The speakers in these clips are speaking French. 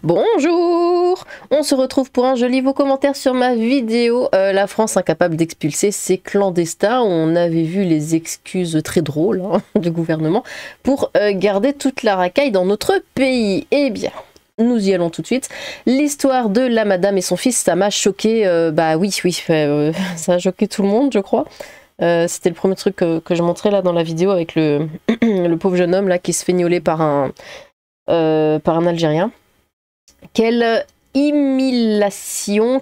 Bonjour! On se retrouve pour un joli vos commentaires sur ma vidéo La France incapable d'expulser ses clandestins. On avait vu les excuses très drôles du gouvernement pour garder toute la racaille dans notre pays. Eh bien, nous y allons tout de suite. L'histoire de la madame et son fils, ça m'a choqué. Bah oui, ça a choqué tout le monde, je crois. C'était le premier truc que je montrais là dans la vidéo avec le, le pauvre jeune homme là qui se fait gnoler par un Algérien. Quelle humiliation,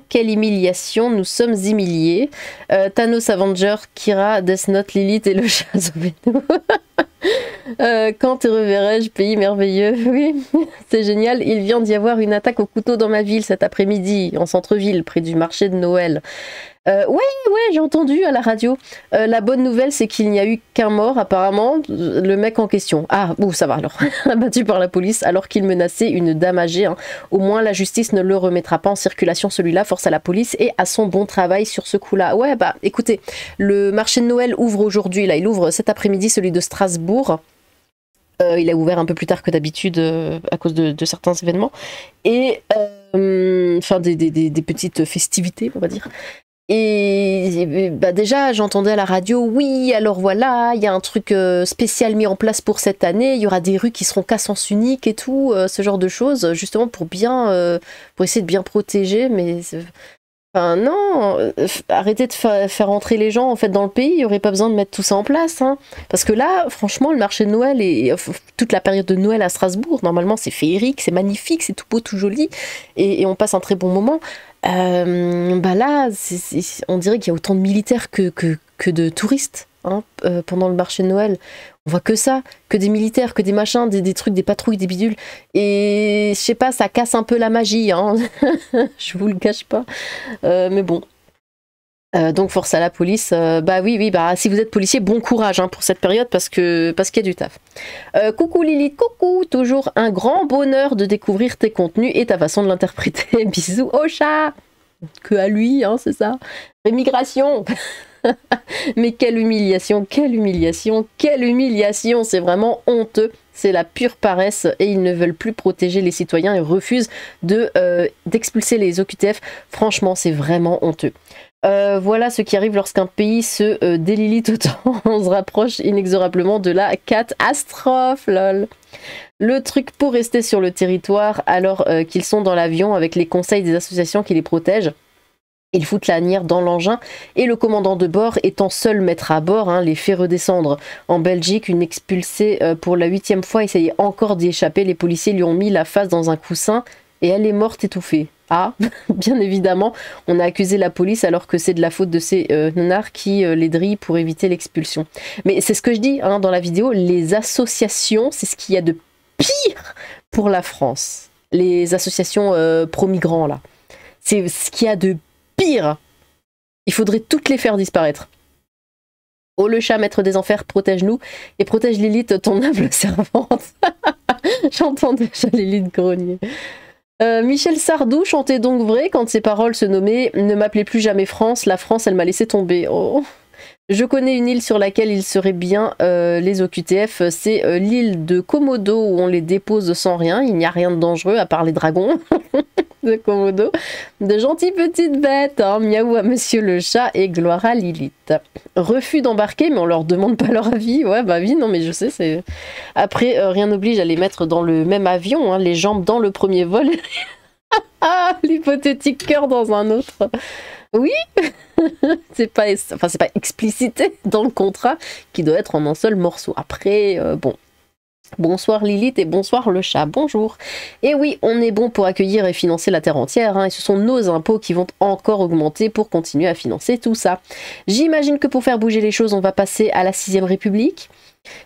nous sommes humiliés. Thanos Avenger, Kira, Death Note, Lilith et le chat Zobeno. Quand te reverrai-je, pays merveilleux? Oui, c'est génial. Il vient d'y avoir une attaque au couteau dans ma ville cet après-midi, en centre-ville, près du marché de Noël. Ouais, j'ai entendu à la radio. La bonne nouvelle, c'est qu'il n'y a eu qu'un mort, apparemment, le mec en question. Ah, bon, ça va alors. Abattu par la police alors qu'il menaçait une dame âgée. Hein. Au moins, la justice ne le remettra pas en circulation, celui-là. Force à la police et à son bon travail sur ce coup-là. Ouais, bah, écoutez, le marché de Noël ouvre aujourd'hui. Là, il ouvre cet après-midi, celui de Strasbourg. Il a ouvert un peu plus tard que d'habitude à cause de certains événements. Et, enfin, des petites festivités, on va dire. Et bah déjà j'entendais à la radio, oui alors voilà, il y a un truc spécial mis en place pour cette année, il y aura des rues qui seront qu'à sens unique et tout, ce genre de choses, justement pour bien, pour essayer de bien protéger, mais enfin non, arrêtez de faire entrer les gens en fait dans le pays, il n'y aurait pas besoin de mettre tout ça en place, hein. Parce que là franchement le marché de Noël et toute la période de Noël à Strasbourg, normalement c'est féerique, c'est magnifique, c'est tout beau, tout joli, et on passe un très bon moment. Bah là, on dirait qu'il y a autant de militaires que de touristes hein, pendant le marché de Noël. On voit que ça, que des militaires, que des machins, des trucs, des patrouilles, des bidules. Et je sais pas, ça casse un peu la magie, hein. Je vous le cache pas. Mais bon. Donc force à la police, bah oui, bah si vous êtes policier, bon courage hein, pour cette période parce qu'il y a du taf. Coucou Lilith, coucou, toujours un grand bonheur de découvrir tes contenus et ta façon de l'interpréter. Bisous au chat. Que à lui, hein, c'est ça. Émigration. Mais quelle humiliation, c'est vraiment honteux. C'est la pure paresse et ils ne veulent plus protéger les citoyens et refusent d'expulser les OQTF. Franchement, c'est vraiment honteux. Voilà ce qui arrive lorsqu'un pays se délilite autant. On se rapproche inexorablement de la catastrophe, lol. Le truc pour rester sur le territoire alors qu'ils sont dans l'avion avec les conseils des associations qui les protègent. Ils foutent la lanière dans l'engin et le commandant de bord étant seul maître à bord, hein, les fait redescendre. En Belgique, une expulsée pour la 8e fois essayait encore d'y échapper. Les policiers lui ont mis la face dans un coussin et elle est morte étouffée. Ah, bien évidemment, on a accusé la police alors que c'est de la faute de ces nenards qui les drillent pour éviter l'expulsion. Mais c'est ce que je dis hein, dans la vidéo, les associations, c'est ce qu'il y a de pire pour la France. Les associations pro-migrants, là. C'est ce qu'il y a de pire. Il faudrait toutes les faire disparaître. Oh le chat, maître des enfers, protège-nous et protège Lilith, ton humble servante. J'entends déjà Lilith grogner. Michel Sardou chantait donc vrai quand ses paroles se nommaient « Ne m'appelez plus jamais France, la France elle m'a laissé tomber oh. ». Je connais une île sur laquelle il serait bien les OQTF, c'est l'île de Komodo où on les dépose sans rien, il n'y a rien de dangereux à part les dragons de Komodo. De gentilles petites bêtes, hein. Miaou à monsieur le chat et gloire à Lilith. Refus d'embarquer mais on leur demande pas leur avis, ouais bah oui non mais je sais c'est... Après rien n'oblige à les mettre dans le même avion, hein, les jambes dans le premier vol. Ah l'hypothétique cœur dans un autre. Oui, c'est pas explicité dans le contrat qui doit être en un seul morceau. Après, bon. Bonsoir Lilith et bonsoir le chat, bonjour. Et oui, on est bon pour accueillir et financer la terre entière, hein, et ce sont nos impôts qui vont encore augmenter pour continuer à financer tout ça. J'imagine que pour faire bouger les choses, on va passer à la 6ème République.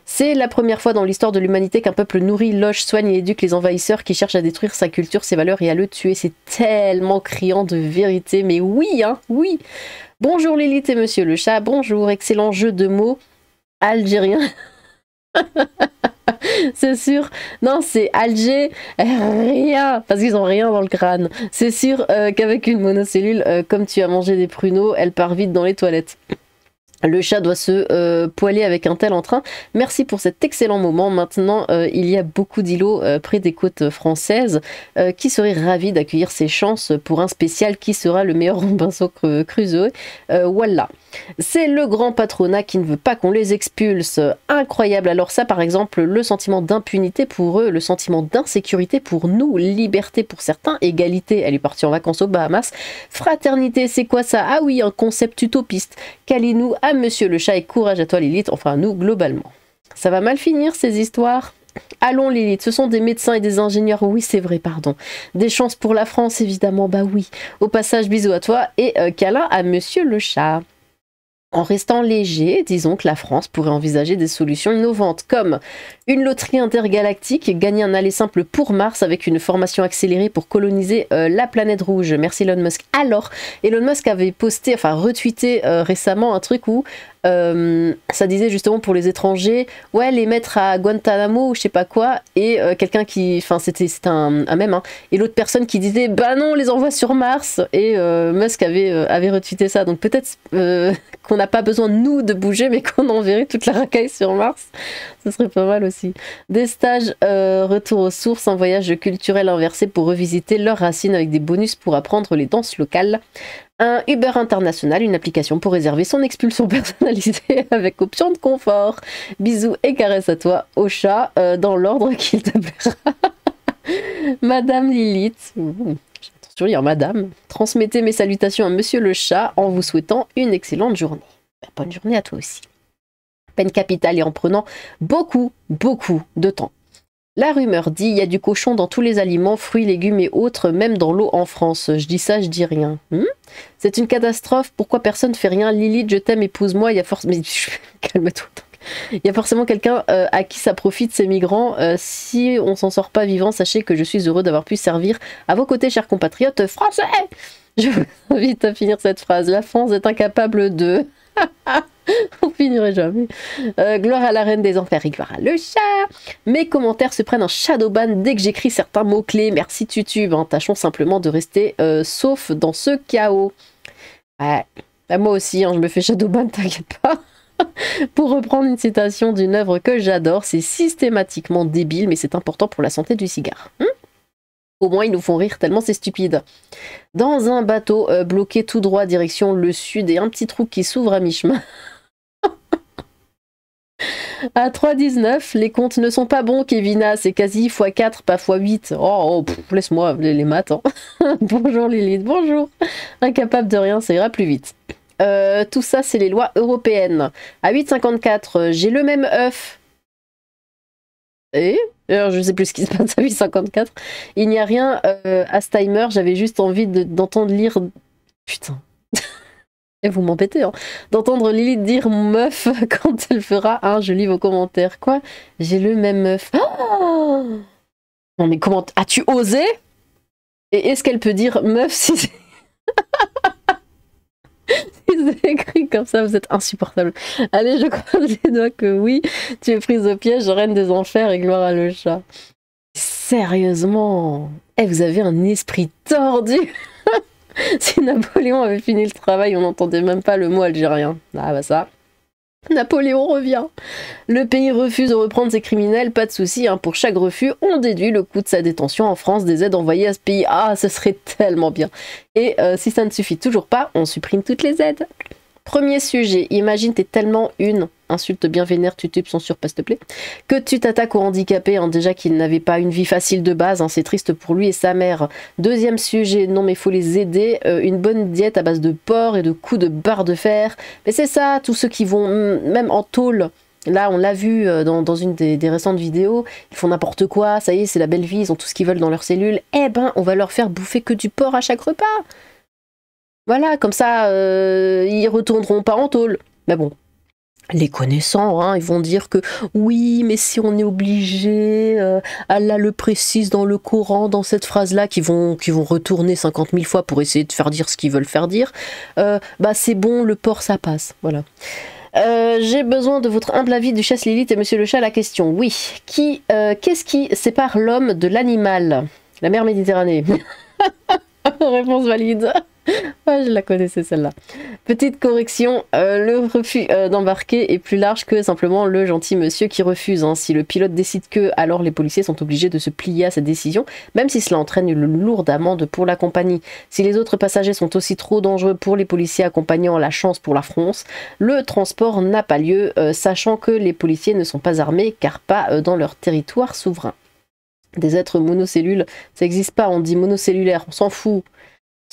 C'est la première fois dans l'histoire de l'humanité qu'un peuple nourrit, loge, soigne et éduque les envahisseurs qui cherchent à détruire sa culture, ses valeurs et à le tuer. C'est tellement criant de vérité, mais oui, hein, oui. Bonjour Lilith et monsieur le chat, bonjour, excellent jeu de mots algérien. C'est sûr, non c'est Alger, rien, parce qu'ils ont rien dans le crâne. C'est sûr qu'avec une monocellule, comme tu as mangé des pruneaux, elle part vite dans les toilettes. Le chat doit se poiler avec un tel entrain. Merci pour cet excellent moment. Maintenant, il y a beaucoup d'îlots près des côtes françaises qui seraient ravis d'accueillir ces chances pour un spécial qui sera le meilleur Robinson Crusoe. Voilà. C'est le grand patronat qui ne veut pas qu'on les expulse. Incroyable. Alors ça, par exemple, le sentiment d'impunité pour eux, le sentiment d'insécurité pour nous, liberté pour certains, égalité, elle est partie en vacances aux Bahamas, fraternité, c'est quoi ça? Ah oui, un concept utopiste. Câlinou à Monsieur le Chat et courage à toi Lilith, enfin à nous globalement. Ça va mal finir ces histoires. Allons Lilith, ce sont des médecins et des ingénieurs, oui c'est vrai, pardon. Des chances pour la France évidemment, bah oui. Au passage, bisous à toi et câlin à Monsieur le Chat. En restant léger, disons que la France pourrait envisager des solutions innovantes comme une loterie intergalactique, gagner un aller simple pour Mars avec une formation accélérée pour coloniser la planète rouge. Merci Elon Musk. Alors, Elon Musk avait posté, enfin retweeté récemment un truc où ça disait justement pour les étrangers, ouais, les mettre à Guantanamo ou je sais pas quoi, et quelqu'un qui, enfin c'était un mème, hein, et l'autre personne qui disait bah non, on les envoie sur Mars, et Musk avait retweeté ça, donc peut-être qu'on n'a pas besoin nous de bouger, mais qu'on enverrait toute la racaille sur Mars, ce serait pas mal aussi. Des stages retour aux sources, un voyage culturel inversé pour revisiter leurs racines avec des bonus pour apprendre les danses locales. Un Uber international, une application pour réserver son expulsion personnalisée avec option de confort. Bisous et caresses à toi, au chat, dans l'ordre qu'il te plaira. Madame Lilith, attention, il y a Madame, transmettez mes salutations à Monsieur le Chat en vous souhaitant une excellente journée. Bonne journée à toi aussi. Peine capitale et en prenant beaucoup de temps. La rumeur dit, il y a du cochon dans tous les aliments, fruits, légumes et autres, même dans l'eau en France. Je dis ça, je dis rien. C'est une catastrophe, pourquoi personne ne fait rien? Lilith, je t'aime, épouse-moi, il y a forcément... Calme-toi. Il y a forcément quelqu'un à qui ça profite, ces migrants. Si on s'en sort pas vivant, sachez que je suis heureux d'avoir pu servir à vos côtés, chers compatriotes français. Je vous invite à finir cette phrase. La France est incapable de... On finirait jamais. Gloire à la reine des enfers et gloire à le chat. Mes commentaires se prennent un shadowban dès que j'écris certains mots-clés. Merci Tutube. Hein. Tâchons simplement de rester sauf dans ce chaos. Ouais. Bah, moi aussi, hein, je me fais shadowban, t'inquiète pas. Pour reprendre une citation d'une œuvre que j'adore, c'est systématiquement débile, mais c'est important pour la santé du cigare. Au moins, ils nous font rire tellement c'est stupide. Dans un bateau bloqué tout droit direction le sud et un petit trou qui s'ouvre à mi-chemin. À 3,19, les comptes ne sont pas bons, Kevina, c'est quasi x4, pas x8. Laisse-moi les maths. Hein. Bonjour Lilith, bonjour. Incapable de rien, ça ira plus vite. Tout ça, c'est les lois européennes. À 8,54, j'ai le même œuf. Et alors, je sais plus ce qui se passe à 8,54. Il n'y a rien à ce timer, j'avais juste envie d'entendre lire... Putain. Et vous m'embêtez, hein. D'entendre Lilith dire meuf quand elle fera un, je lis vos commentaires. Quoi? J'ai le même meuf. Oh non mais comment... As-tu osé? Et est-ce qu'elle peut dire meuf si c'est... C'est écrit comme ça, vous êtes insupportable. Allez, je croise les doigts que oui, tu es prise au piège, reine des enfers et gloire à le chat. Sérieusement, vous avez un esprit tordu. Si Napoléon avait fini le travail, on n'entendait même pas le mot algérien. Ah bah ça. Napoléon revient. Le pays refuse de reprendre ses criminels, pas de souci, hein. Pour chaque refus, on déduit le coût de sa détention en France, des aides envoyées à ce pays. Ah, ce serait tellement bien. Et si ça ne suffit toujours pas, on supprime toutes les aides. Premier sujet, imagine t'es tellement une insulte bien vénère, tu tubes son surpas s'il te plaît, que tu t'attaques aux handicapés, hein, déjà qu'il n'avait pas une vie facile de base, hein, c'est triste pour lui et sa mère. Deuxième sujet, non mais il faut les aider, une bonne diète à base de porc et de coups de barre de fer, mais c'est ça, tous ceux qui vont même en tôle. Là, on l'a vu dans une des récentes vidéos, ils font n'importe quoi, ça y est, c'est la belle vie, ils ont tout ce qu'ils veulent dans leurs cellules, eh ben, on va leur faire bouffer que du porc à chaque repas. Voilà, comme ça, ils retourneront pas en tôle. Mais bon, les connaissants, hein, ils vont dire que oui, mais si on est obligé, Allah le précise dans le Coran, dans cette phrase-là, qui vont retourner 50 000 fois pour essayer de faire dire ce qu'ils veulent faire dire, bah c'est bon, le porc, ça passe, voilà. J'ai besoin de votre humble avis du chasse Lilith et Monsieur le Chat, la question. Oui, qu'est-ce qui sépare l'homme de l'animal? La mer Méditerranée. Réponse valide. Ah, je la connaissais celle-là. Petite correction, le refus d'embarquer est plus large que simplement le gentil monsieur qui refuse. Hein. Si le pilote décide que, alors les policiers sont obligés de se plier à cette décision, même si cela entraîne une lourde amende pour la compagnie. Si les autres passagers sont aussi trop dangereux pour les policiers accompagnant la chance pour la France, le transport n'a pas lieu, sachant que les policiers ne sont pas armés car pas dans leur territoire souverain. Des êtres monocellules, ça n'existe pas, on dit monocellulaire, on s'en fout.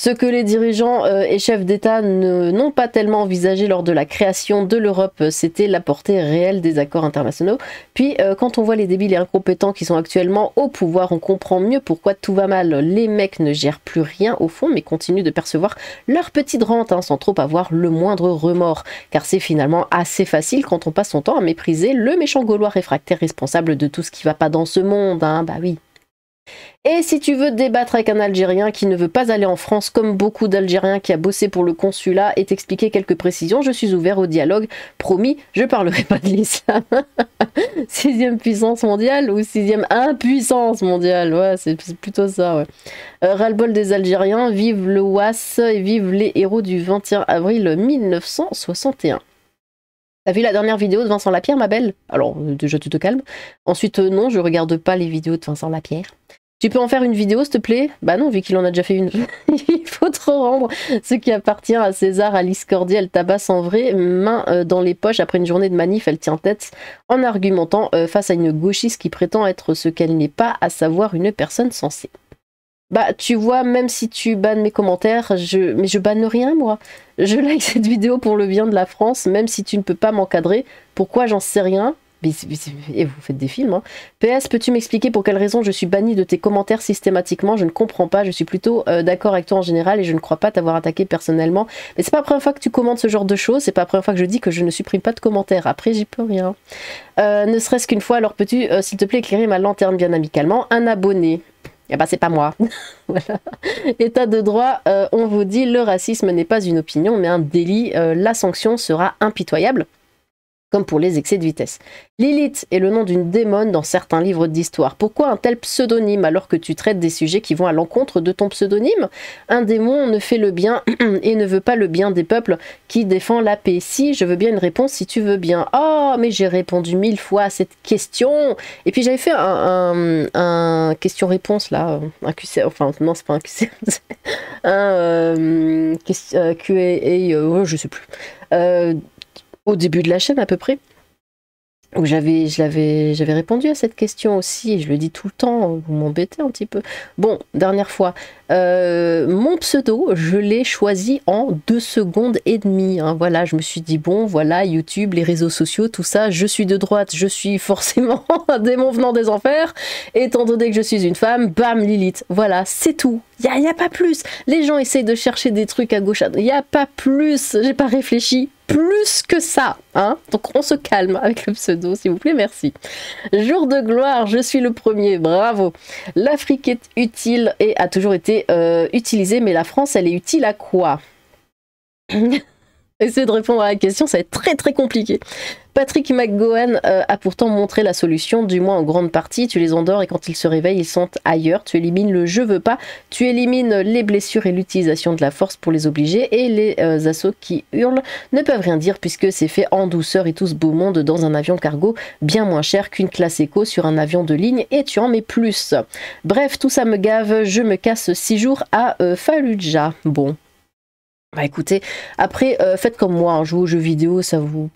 Ce que les dirigeants et chefs d'État n'ont pas tellement envisagé lors de la création de l'Europe, c'était la portée réelle des accords internationaux. Puis quand on voit les débiles et incompétents qui sont actuellement au pouvoir, on comprend mieux pourquoi tout va mal. Les mecs ne gèrent plus rien au fond, mais continuent de percevoir leur petite rente hein, sans trop avoir le moindre remords. Car c'est finalement assez facile quand on passe son temps à mépriser le méchant gaulois réfractaire responsable de tout ce qui va pas dans ce monde. Hein, bah oui. Et si tu veux débattre avec un Algérien qui ne veut pas aller en France, comme beaucoup d'Algériens qui a bossé pour le consulat, et t'expliquer quelques précisions, je suis ouvert au dialogue. Promis, je parlerai pas de l'islam. Sixième puissance mondiale ou sixième impuissance mondiale, ouais, c'est plutôt ça, ouais. Ras-le-bol des Algériens, vive le WAS et vive les héros du 21 avril 1961. T'as vu la dernière vidéo de Vincent Lapierre, ma belle? Alors, déjà, tu te calmes. Ensuite, non, je regarde pas les vidéos de Vincent Lapierre. Tu peux en faire une vidéo, s'il te plaît? Bah non, vu qu'il en a déjà fait une. Il faut trop rendre ce qui appartient à César. Alice Cordier, elle tabasse en vrai, main dans les poches. Après une journée de manif, elle tient tête en argumentant face à une gauchiste qui prétend être ce qu'elle n'est pas, à savoir une personne sensée. Bah, tu vois, même si tu bannes mes commentaires, mais je banne rien, moi. Je like cette vidéo pour le bien de la France, même si tu ne peux pas m'encadrer. Pourquoi, j'en sais rien. Et vous faites des films, hein. PS, peux-tu m'expliquer pour quelle raison je suis bannie de tes commentaires systématiquement? Je ne comprends pas, je suis plutôt d'accord avec toi en général et je ne crois pas t'avoir attaqué personnellement. Mais c'est pas la première fois que tu commentes ce genre de choses, c'est pas la première fois que je dis que je ne supprime pas de commentaires. Après, j'y peux rien. Ne serait-ce qu'une fois, alors peux-tu, s'il te plaît, éclairer ma lanterne bien amicalement? Un abonné. Eh ben, c'est pas moi. Voilà. État de droit, on vous dit, le racisme n'est pas une opinion, mais un délit. La sanction sera impitoyable. Comme pour les excès de vitesse. Lilith est le nom d'une démone dans certains livres d'histoire. Pourquoi un tel pseudonyme alors que tu traites des sujets qui vont à l'encontre de ton pseudonyme? Un démon ne fait le bien et ne veut pas le bien des peuples qui défend la paix. Si, je veux bien une réponse si tu veux bien. Oh, mais j'ai répondu 1000 fois à cette question. Et puis j'avais fait un question-réponse là, un QC, enfin non c'est pas un QC, un Q&A, je sais plus. Au début de la chaîne à peu près, où j'avais répondu à cette question aussi, et je le dis tout le temps, vous m'embêtez un petit peu. Bon, dernière fois, mon pseudo, je l'ai choisi en 2 secondes et demie, hein, voilà, je me suis dit, bon, voilà, YouTube, les réseaux sociaux, tout ça, je suis de droite, je suis forcément un démon venant des enfers, étant donné que je suis une femme, bam, Lilith, voilà, c'est tout. Il y a pas plus. Les gens essayent de chercher des trucs à gauche, il n'y a pas plus, j'ai pas réfléchi plus que ça, hein. Donc on se calme avec le pseudo, s'il vous plaît, merci. Jour de gloire, je suis le premier, bravo. L'Afrique est utile et a toujours été utilisée, mais la France, elle est utile à quoi? Essayez de répondre à la question, ça va être très très compliqué. Patrick McGowan a pourtant montré la solution, du moins en grande partie. Tu les endors et quand ils se réveillent, ils sont ailleurs. Tu élimines le je veux pas, tu élimines les blessures et l'utilisation de la force pour les obliger. Et les assauts qui hurlent ne peuvent rien dire puisque c'est fait en douceur et tout ce beau monde dans un avion cargo bien moins cher qu'une classe éco sur un avion de ligne et tu en mets plus. Bref, tout ça me gave, je me casse 6 jours à Fallujah. Bon. Bah écoutez, après faites comme moi, hein, jouez aux jeux vidéo, ça vous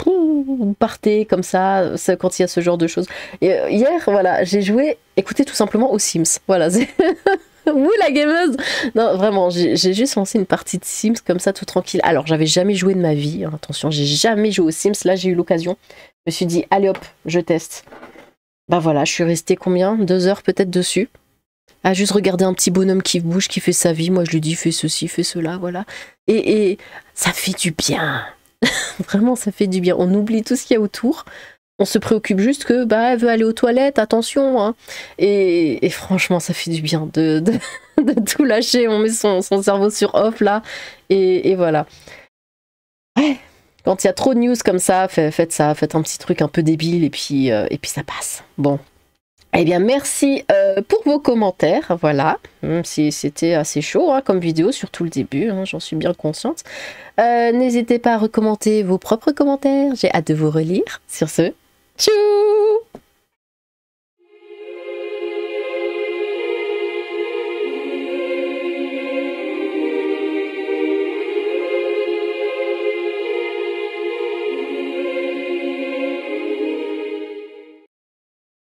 partez comme ça quand il y a ce genre de choses. Et, hier, voilà, j'ai joué, écoutez tout simplement aux Sims. Voilà, c'est vous la gameuse. Non, vraiment, j'ai juste lancé une partie de Sims comme ça, tout tranquille. Alors, j'avais jamais joué de ma vie, hein, attention, j'ai jamais joué aux Sims. Là, j'ai eu l'occasion. Je me suis dit, allez hop, je teste. Bah voilà, je suis restée combien? 2 heures peut-être dessus. À juste regarder un petit bonhomme qui bouge, qui fait sa vie. Moi, je lui dis, fais ceci, fais cela, voilà. Et ça fait du bien. Vraiment, ça fait du bien. On oublie tout ce qu'il y a autour. On se préoccupe juste que, bah, elle veut aller aux toilettes, attention. Hein. Et franchement, ça fait du bien de tout lâcher. On met son cerveau sur off, là. Et voilà. Ouais. Quand il y a trop de news comme ça, faites ça. Faites un petit truc un peu débile et puis ça passe. Bon. Eh bien, merci pour vos commentaires, voilà, même si c'était assez chaud hein, comme vidéo, surtout le début, hein, j'en suis bien consciente. N'hésitez pas à recommander vos propres commentaires, j'ai hâte de vous relire. Sur ce, tchou!